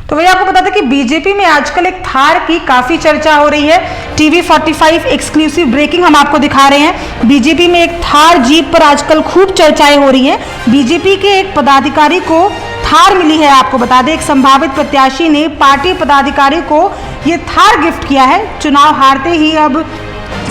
तो वही आपको बता दें कि बीजेपी में आजकल एक थार की काफी चर्चा हो रही है। टीवी 45 एक्सक्लूसिव ब्रेकिंग हम आपको दिखा रहे हैं। बीजेपी में एक थार जीप पर आजकल खूब चर्चाएं हो रही हैं। बीजेपी के एक पदाधिकारी को थार मिली है। आपको बता दें एक संभावित प्रत्याशी ने पार्टी पदाधिकारी को ये थार गिफ्ट किया है। चुनाव हारते ही अब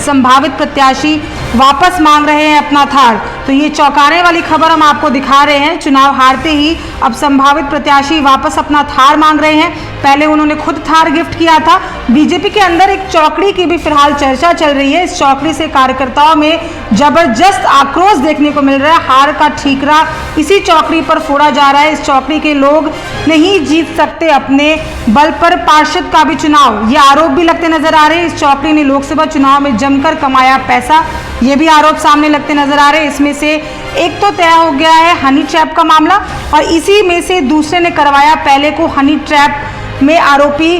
संभावित प्रत्याशी वापस मांग रहे हैं अपना थार। तो ये चौंकाने वाली खबर हम आपको दिखा रहे हैं। चुनाव हारते ही अब संभावित प्रत्याशी वापस अपना थार मांग रहे हैं। पहले उन्होंने खुद थार गिफ्ट किया था। बीजेपी के अंदर एक चौकड़ी की भी फिलहाल चर्चा चल रही है। इस चौकड़ी से कार्यकर्ताओं में जबरदस्त आक्रोश देखने को मिल रहा है। हार का ठीकरा इसी चौकड़ी पर फोड़ा जा रहा है। इस चौकड़ी के लोग नहीं जीत सकते अपने बल पर पार्षद का भी चुनाव, ये आरोप भी लगते नजर आ रहे हैं। इस चौकड़ी ने लोकसभा चुनाव में जमकर कमाया पैसा, ये भी आरोप सामने लगते नजर आ रहे हैं। इसमें से एक तो तय हो गया है हनी ट्रैप का मामला, और इसी में से दूसरे ने करवाया पहले को हनी ट्रैप में आरोपी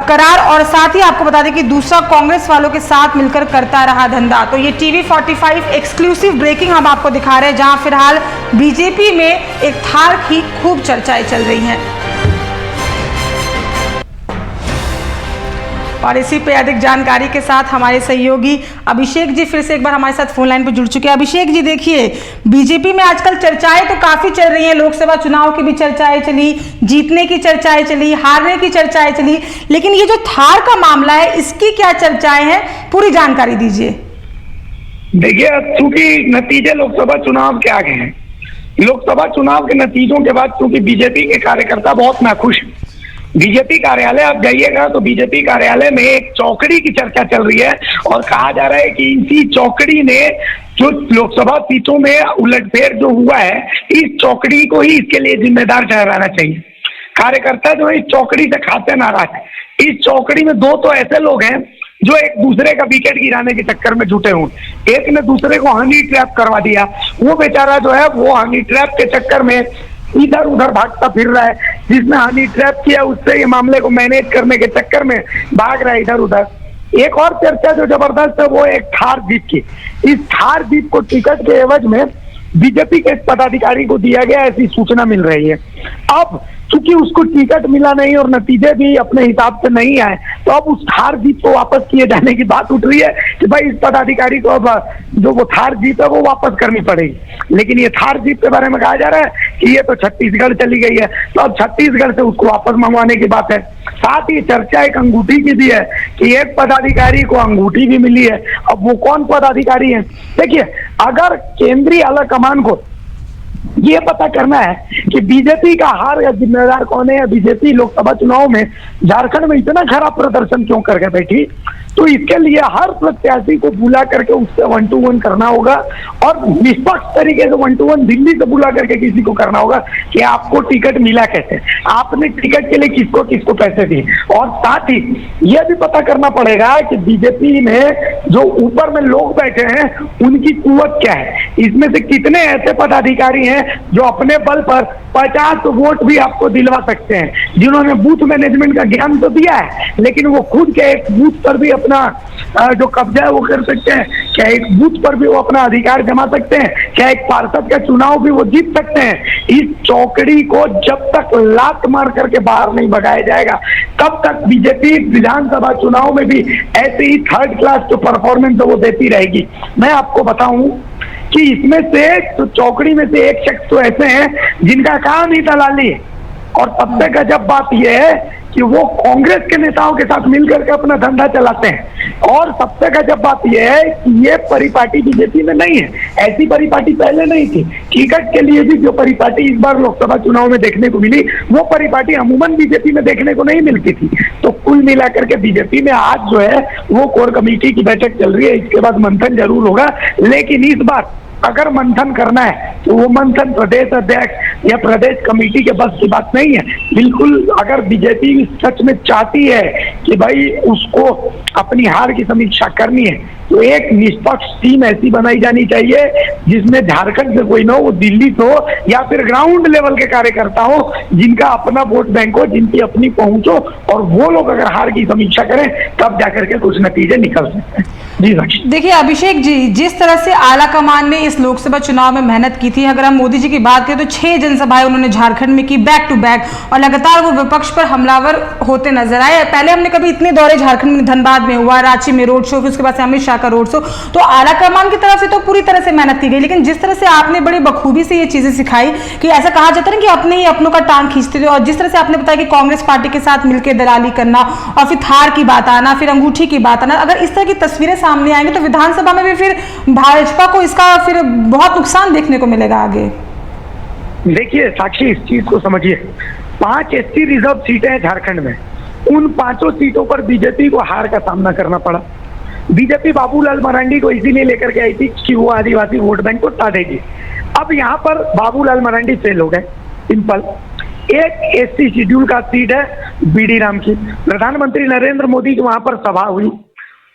करार, और साथ ही आपको बता दें कि दूसरा कांग्रेस वालों के साथ मिलकर करता रहा धंधा। तो ये टीवी 45 एक्सक्लूसिव ब्रेकिंग हम आपको दिखा रहे हैं, जहां फिलहाल बीजेपी में एक थार की खूब चर्चाएं चल रही हैं। और इसी पे अधिक जानकारी के साथ हमारे सहयोगी अभिषेक जी फिर से एक बार हमारे साथ फोन लाइन पर जुड़ चुके हैं। अभिषेक जी, देखिए बीजेपी में आजकल चर्चाएं तो काफी चल रही हैं। लोकसभा चुनाव की भी चर्चाएं चली, जीतने की चर्चाएं चली, हारने की चर्चाएं चली, लेकिन ये जो थार का मामला है इसकी क्या चर्चाएं हैं, पूरी जानकारी दीजिए। देखिए, चूंकि नतीजे लोकसभा चुनाव के आ गए हैं, लोकसभा चुनाव के नतीजों के बाद चूंकि बीजेपी के कार्यकर्ता बहुत नाखुश हैं। बीजेपी कार्यालय आप जाइएगा तो बीजेपी कार्यालय में एक चौकड़ी की चर्चा चल रही है, और कहा जा रहा है कि इसी चौकड़ी ने जो लोकसभा सीटों में उलटफेर जो हुआ है, इस चौकड़ी को ही इसके लिए जिम्मेदार ठहराना चाहिए। कार्यकर्ता जो है इस चौकड़ी से खासे नाराज है। इस चौकड़ी में दो तो ऐसे लोग हैं जो एक दूसरे का विकेट गिराने के चक्कर में जुटे हुए। एक ने दूसरे को हनी ट्रैप करवा दिया, वो बेचारा जो है वो हनी ट्रैप के चक्कर में इधर उधर भागता फिर रहा है। जिसने हनी ट्रैप किया उससे ये मामले को मैनेज करने के चक्कर में भाग रहा है इधर उधर। एक और चर्चा जो जबरदस्त है वो एक थार जीप की। इस थार जीप को टिकट के एवज में बीजेपी के पदाधिकारी को दिया गया, ऐसी सूचना मिल रही है। अब चूंकि उसको टिकट मिला नहीं और नतीजे भी अपने हिसाब से नहीं आए, तो अब उस थार जीप को वापस किए जाने की बात उठ रही है कि भाई इस पदाधिकारी को अब जो वो थार जीप है वो वापस करनी पड़ेगी। लेकिन ये थार जीप के बारे में कहा जा रहा है कि ये तो छत्तीसगढ़ चली गई है, तो अब छत्तीसगढ़ से उसको वापस मंगवाने की बात है। साथ ही चर्चा एक अंगूठी की भी है कि एक पदाधिकारी को अंगूठी भी मिली है। अब वो कौन पदाधिकारी है? देखिए, अगर केंद्रीय आला कमान को ये पता करना है कि बीजेपी का हार या जिम्मेदार कौन है, या बीजेपी लोकसभा चुनाव में झारखंड में इतना खराब प्रदर्शन क्यों करके बैठी, तो इसके लिए हर प्रत्याशी को बुला करके उससे 1 to 1 करना होगा, और निष्पक्ष तरीके से 1 to 1 दिल्ली से बुला करके किसी को करना होगा कि आपको टिकट मिला कैसे, आपने टिकट के लिए किसको किसको पैसे दिए। और साथ ही यह भी पता करना पड़ेगा कि बीजेपी में जो ऊपर में लोग बैठे हैं उनकी कुवत क्या है। इसमें से कितने ऐसे पदाधिकारी हैं जो अपने बल पर 50 वोट भी आपको दिलवा सकते हैं, जिन्होंने बूथ मैनेजमेंट का ज्ञान तो दिया है, लेकिन वो खुद के एक बूथ पर भी अपना जो कब्जा है वो कर सकते हैं, क्या एक बूथ पर भी वो अपना अधिकार जमा सकते हैं, क्या एक पार्षद का चुनाव भी वो जीत सकते हैं। इस चौकड़ी को जब तक लात मार करके बाहर नहीं भगाया जाएगा, तब तक बीजेपी विधानसभा चुनाव में भी ऐसे ही थर्ड क्लास जो परफॉर्मेंस है वो देती रहेगी। मैं आपको बताऊं कि इसमें से तो चौकड़ी में से एक शख्स तो ऐसे हैं जिनका काम ही दलाली है, और सबसे गजब बात यह है कि वो कांग्रेस के नेताओं के साथ मिलकर के अपना धंधा चलाते हैं। और सबसे गजब बात यह है कि ये परिपाटी बीजेपी में नहीं है, ऐसी परिपाटी पहले नहीं थी। टिकट के लिए भी जो परिपाटी इस बार लोकसभा चुनाव में देखने को मिली, वो परिपाटी अमूमन बीजेपी में देखने को नहीं मिलती थी। तो कुल मिलाकर के बीजेपी में आज जो है वो कोर कमेटी की बैठक चल रही है, इसके बाद मंथन जरूर होगा। लेकिन इस बार अगर मंथन करना है तो वो मंथन प्रदेश अध्यक्ष या प्रदेश कमेटी के बस की बात नहीं है। बिल्कुल, अगर बीजेपी सच में चाहती है कि भाई उसको अपनी हार की समीक्षा करनी है, तो एक निष्पक्ष टीम ऐसी बनाई जानी चाहिए जिसमें झारखंड से कोई न हो, वो दिल्ली से हो, या फिर ग्राउंड लेवल के कार्यकर्ता हो, जिनका अपना वोट बैंक हो, जिनकी अपनी पहुंच हो, और वो लोग अगर हार की समीक्षा करें तब जाकर के कुछ नतीजे निकल सकते हैं। जी साक्षी। देखिए अभिषेक जी, जिस तरह से आला कमान ने इस लोकसभा चुनाव में मेहनत की थी, अगर हम मोदी जी की बात करें तो 6 जनसभाएं उन्होंने झारखंड में की बैक टू बैक, और लगातार वो विपक्ष पर हमलावर होते नजर आए। पहले हमने कभी इतने दौरे झारखंड में धनबाद में हुआ, रांची में रोड शो, फिर उसके बाद से अमित शाह का रोड शो, तो आला कमान की तरफ से तो पूरी तरह से मेहनत की गई। लेकिन जिस तरह से आपने बड़ी बखूबी से ये चीजें सिखाई कि ऐसा कहा जाता है ना कि अपने ही अपनों का टांग खींचते थे, और जिस तरह से आपने बताया कि कांग्रेस पार्टी के साथ मिलकर दलाली करना, और फिर थार की बात आना, फिर अंगूठी की बात आना, अगर इस तरह की तस्वीरें सामने आएंगी तो विधानसभा में भी फिर भाजपा को इसका फिर बहुत नुकसान देखने को मिलेगा आगे। देखिए साक्षी, इस चीज को समझिए, 5 एसटी रिजर्व सीटें हैं झारखंड में, उन 5 सीटों पर बीजेपी को हार का सामना करना पड़ा। बीजेपी बाबूलाल मरांडी को इसीलिए लेकर के आई थी कि वो आदिवासी वोट बैंक को तादेगी। अब यहाँ पर बाबूलाल मरांडी फेल हो गए, सिंपल। एक एसटी शेड्यूल का सीट है बीडी राम की, प्रधानमंत्री नरेंद्र मोदी की वहां पर सभा हुई,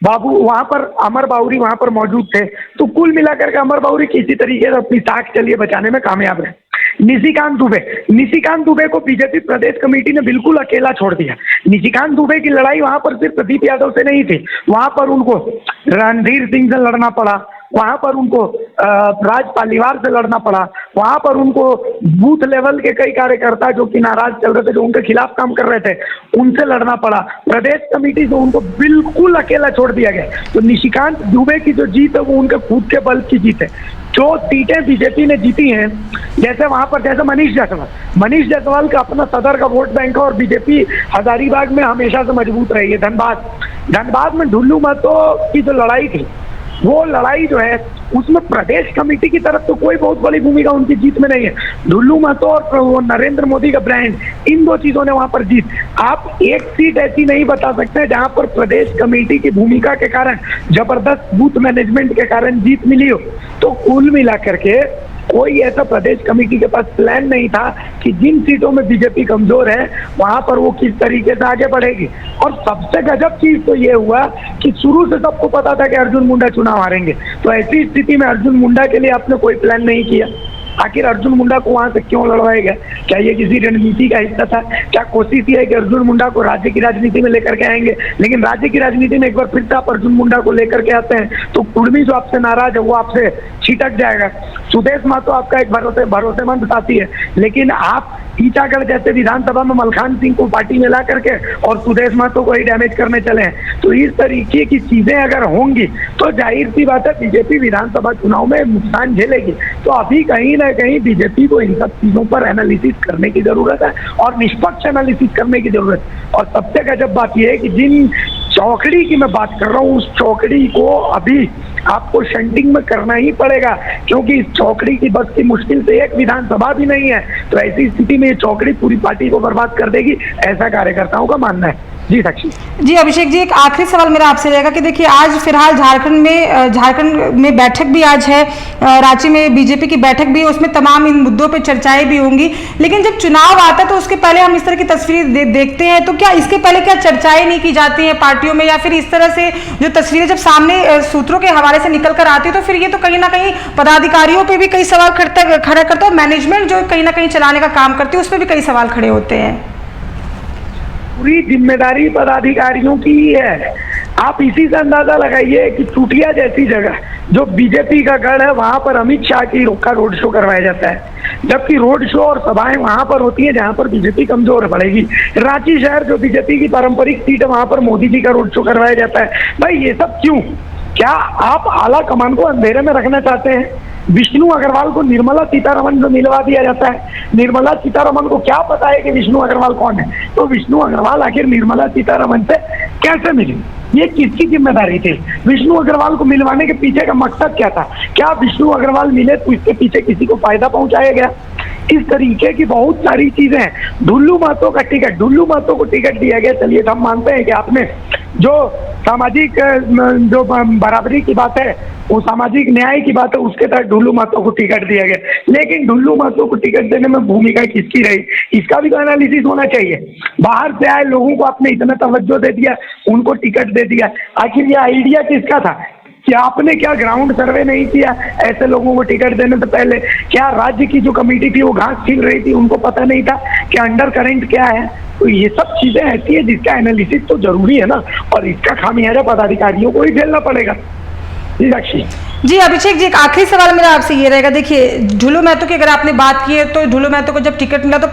बाबू वहां पर अमर बाउरी वहां पर मौजूद थे, तो कुल मिलाकर के अमर बाउरी किसी तरीके से अपनी ताक चलिए बचाने में कामयाब रहे। निशिकांत दुबे को बीजेपी प्रदेश कमेटी ने बिल्कुल अकेला छोड़ दिया। निशिकांत दुबे की लड़ाई वहां पर सिर्फ प्रदीप यादव से नहीं थी, वहां पर उनको रणधीर सिंह से लड़ना पड़ा, वहां पर उनको राज पालीवाल से लड़ना पड़ा, वहां पर उनको बूथ लेवल के कई कार्यकर्ता जो कि नाराज चल रहे थे, जो उनके खिलाफ काम कर रहे थे, उनसे लड़ना पड़ा। प्रदेश कमेटी से उनको बिल्कुल अकेला छोड़ दिया गया। तो निशिकांत दुबे की जो जीत है वो उनके खुद के बल की जीत है। जो सीटें बीजेपी ने जीती हैं, जैसे वहां पर जैसे मनीष जायसवाल का अपना सदर का वोट बैंक है, और बीजेपी हजारीबाग में हमेशा से मजबूत रही है। धनबाद में ढुल्लू महतो की जो लड़ाई थी, वो लड़ाई जो है उसमें प्रदेश कमेटी की तरफ तो कोई बहुत बड़ी भूमिका उनकी जीत में नहीं है। ढुल्लू महतो और वो नरेंद्र मोदी का ब्रांड, इन 2 चीजों ने वहां पर जीत। आप एक सीट ऐसी नहीं बता सकते जहां पर प्रदेश कमेटी की भूमिका के कारण, जबरदस्त बूथ मैनेजमेंट के कारण जीत मिली हो। तो कुल मिलाकर के कोई ऐसा प्रदेश कमेटी के पास प्लान नहीं था कि जिन सीटों में बीजेपी कमजोर है वहां पर वो किस तरीके से आगे बढ़ेगी। और सबसे गजब चीज तो ये हुआ कि शुरू से सबको पता था कि अर्जुन मुंडा चुनाव हारेंगे, तो ऐसी स्थिति में अर्जुन मुंडा के लिए आपने कोई प्लान नहीं किया। आखिर अर्जुन मुंडा को वहां से क्यों लड़वाया गया? क्या ये किसी रणनीति का हिस्सा था? क्या कोशिश ये है कि अर्जुन मुंडा को राज्य की राजनीति में लेकर के आएंगे, लेकिन राज्य की राजनीति में एक बार फिर से आप अर्जुन मुंडा को लेकर के आते हैं तो कुर्मी जो आपसे नाराज है वो आपसे छिटक जाएगा। सुदेश महतो आपका एक भरोसेमंद साथी है, लेकिन आप टीटागढ़ जैसे विधानसभा में मलखान सिंह को पार्टी में ला करके और सुदेश महतो को ही डैमेज करने चले हैं। तो इस तरीके की चीजें अगर होंगी तो जाहिर सी बात है बीजेपी विधानसभा चुनाव में नुकसान झेलेगी। तो अभी कहीं ना कहीं बीजेपी को इन सब चीजों पर एनालिसिस करने की जरूरत है और निष्पक्ष एनालिसिस करने की जरूरत है। और सबसे गजब बात यह है कि जिन चौकड़ी की मैं बात कर रहा हूँ, उस चौकड़ी को अभी आपको शंटिंग में करना ही पड़ेगा, क्योंकि इस चौकड़ी की बस की मुश्किल से एक विधानसभा भी नहीं है। तो ऐसी स्थिति में ये चौकड़ी पूरी पार्टी को बर्बाद कर देगी, ऐसा कार्यकर्ताओं का मानना है। जी साक्षी जी। अभिषेक जी, एक आखिरी सवाल मेरा आपसे रहेगा कि देखिए आज फिलहाल झारखंड में बैठक भी आज है, रांची में बीजेपी की बैठक भी है, उसमें तमाम इन मुद्दों पे चर्चाएं भी होंगी। लेकिन जब चुनाव आता है तो उसके पहले हम इस तरह की तस्वीरें देखते हैं, तो क्या इसके पहले क्या चर्चाएं नहीं की जाती हैं पार्टियों में, या फिर इस तरह से जो तस्वीरें जब सामने सूत्रों के हवाले से निकल कर आती है तो फिर ये तो कहीं ना कहीं पदाधिकारियों पर भी कई सवाल खड़ा करता है, और मैनेजमेंट जो कहीं ना कहीं चलाने का काम करती है उस पर भी कई सवाल खड़े होते हैं। पूरी जिम्मेदारी पदाधिकारियों की ही है। आप इसी से अंदाजा लगाइए कि चुटिया जैसी जगह जो बीजेपी का गढ़ है, वहां पर अमित शाह की का रोड शो करवाया जाता है, जबकि रोड शो और सभाएं वहां पर होती हैं जहां पर बीजेपी कमजोर पड़ेगी। रांची शहर जो बीजेपी की पारंपरिक सीट है, वहां पर मोदी जी का रोड शो करवाया जाता है। भाई ये सब क्यों? क्या आप आला कमान को अंधेरे में रखना चाहते हैं? विष्णु अग्रवाल को निर्मला सीतारमण से मिलवा दिया जाता है। निर्मला सीतारमण को क्या पता है कि विष्णु अग्रवाल कौन है? तो विष्णु अग्रवाल आखिर निर्मला सीतारमण से कैसे मिले? ये किसकी जिम्मेदारी थी? विष्णु अग्रवाल को मिलवाने के पीछे का मकसद क्या था? क्या विष्णु अग्रवाल मिले तो इसके पीछे किसी को फायदा पहुंचाया गया? इस तरीके की बहुत सारी चीजें हैं। ढुल्लू महतो को टिकट दिया गया, चलिए हम मानते हैं कि आपने जो सामाजिक जो बराबरी की बात है, वो सामाजिक न्याय की बात है, उसके तहत ढुल्लू महतो को टिकट दिया गया। लेकिन ढुल्लू महतो को टिकट देने में भूमिका किसकी रही, इसका भी तो एनालिसिस होना चाहिए। बाहर से आए लोगों को आपने इतना तवज्जो दे दिया, उनको टिकट दे दिया, आखिर ये आइडिया किसका था? क्या आपने क्या ग्राउंड सर्वे नहीं किया ऐसे लोगों को टिकट देने से पहले? क्या राज्य की जो कमेटी थी वो घास छील रही थी, उनको पता नहीं था कि अंडर करंट क्या है? तो ये सब चीजें ऐसी है जिसका एनालिसिस तो जरूरी है ना, और इसका खामियाजा पदाधिकारियों को ही झेलना पड़ेगा। जी साक्षी जी अभिषेक जी, एक आखिरी सवाल मेरा आपसे ये रहेगा। देखिए, ढुलू महतो की अगर आपने बात की है तो ढुलू महतो को जब टिकट मिला तो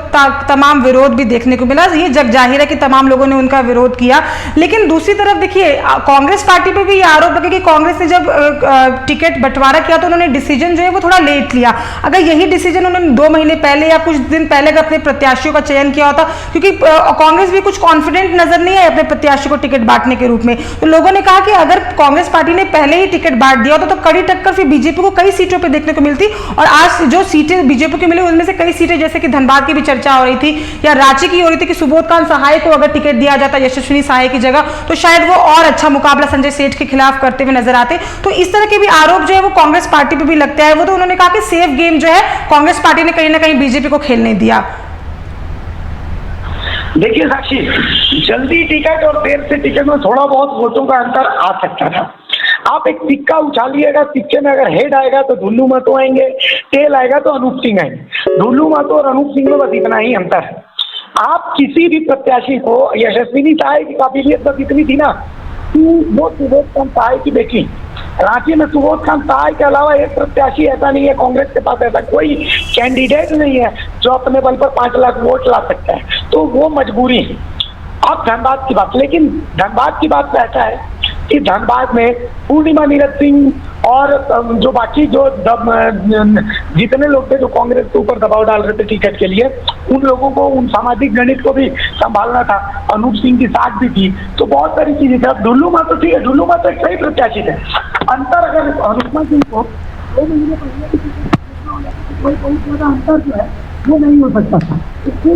तमाम विरोध भी देखने को मिला। ये जग जाहिर है कि तमाम लोगों ने उनका विरोध किया। लेकिन दूसरी तरफ देखिए, कांग्रेस पार्टी पे भी ये आरोप लगे कि कांग्रेस ने जब टिकट बंटवारा किया तो उन्होंने डिसीजन जो है वो थोड़ा लेट लिया। अगर यही डिसीजन उन्होंने 2 महीने पहले या कुछ दिन पहले अगर अपने प्रत्याशियों का चयन किया होता, क्योंकि कांग्रेस भी कुछ कॉन्फिडेंट नजर नहीं है अपने प्रत्याशियों को टिकट बांटने के रूप में, तो लोगों ने कहा कि अगर कांग्रेस पार्टी ने पहले ही टिकट बांट दिया होता तो कड़ी टक्कर फिर बीजेपी को कई सीटों पे देखने को मिलती। और आज जो सीटें बीजेपी को मिली उनमें से कई सीटें जैसे कि धनबाद की भी चर्चा हो रही थी या रांची की हो रही थी कि सुबोध कांत सहाय को अगर टिकट दिया जाता यशस्विनी सहाय की जगह तो शायद वो और अच्छा मुकाबला संजय सेठ के खिलाफ करते हुए नजर आते। तो इस तरह के भी आरोप जो है वो कांग्रेस पार्टी पे भी लगता है। वो तो उन्होंने कहा कि सेफ गेम जो है कांग्रेस पार्टी ने कहीं ना कहीं बीजेपी को खेलने दिया। देखिए साक्षी, जल्दी टिकट और देर से टिकट में थोड़ा बहुत वोटों का अंतर आ सकता था। आप एक सिक्का उछालिएगा, सिक्के में अगर हेड आएगा तो ढुल्लू महतो आएंगे, टेल आएगा तो अनूप सिंह आएंगे। ढुल्लू महतो और अनूप सिंह में बस इतना ही अंतर है। आप किसी भी प्रत्याशी को, यशस्विनी सहाय की काबिलियत बस इतनी थी ना कि वो सुबोध कांत सहाय की बेटी, रांची में सुबोध कांत सहाय के अलावा एक प्रत्याशी ऐसा नहीं है, कांग्रेस के पास ऐसा कोई कैंडिडेट नहीं है जो अपने बल पर 5 लाख वोट ला सकता है, तो वो मजबूरी है। अब धनबाद की बात, लेकिन धनबाद की बात तो ऐसा है कि धनबाद में पूर्णिमा नीरज सिंह और जो बाकी जो जितने लोग थे जो कांग्रेस के ऊपर दबाव डाल रहे थे टिकट के लिए, उन लोगों को, उन सामाजिक गणित को भी संभालना था। अनूप सिंह की साथ भी थी, तो बहुत सारी चीजें थी। अब ढुल्लू महतो ठीक है, ढुल्लू महतो एक सही प्रत्याशी थे। अंतर अगर अनूप सिंह को 2 महीने पहले बहुत ज्यादा अंतर जो है वो नहीं हो सकता था। देखिए,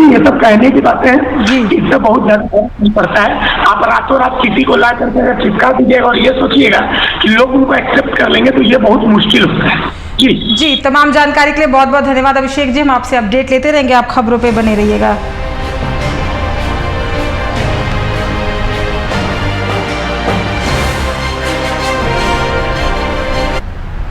ये सब कहने की बातें हैं, इससे बहुत ज्यादा फर्क पड़ता है। आप रातों रात किसी को ला करके अगर चिपका दीजिएगा और ये सोचिएगा कि लोग उनको एक्सेप्ट कर लेंगे तो ये बहुत मुश्किल होता है। जी तमाम जानकारी के लिए बहुत बहुत धन्यवाद अभिषेक जी। हम आपसे अपडेट लेते रहेंगे, आप खबरों पे बने रहिएगा।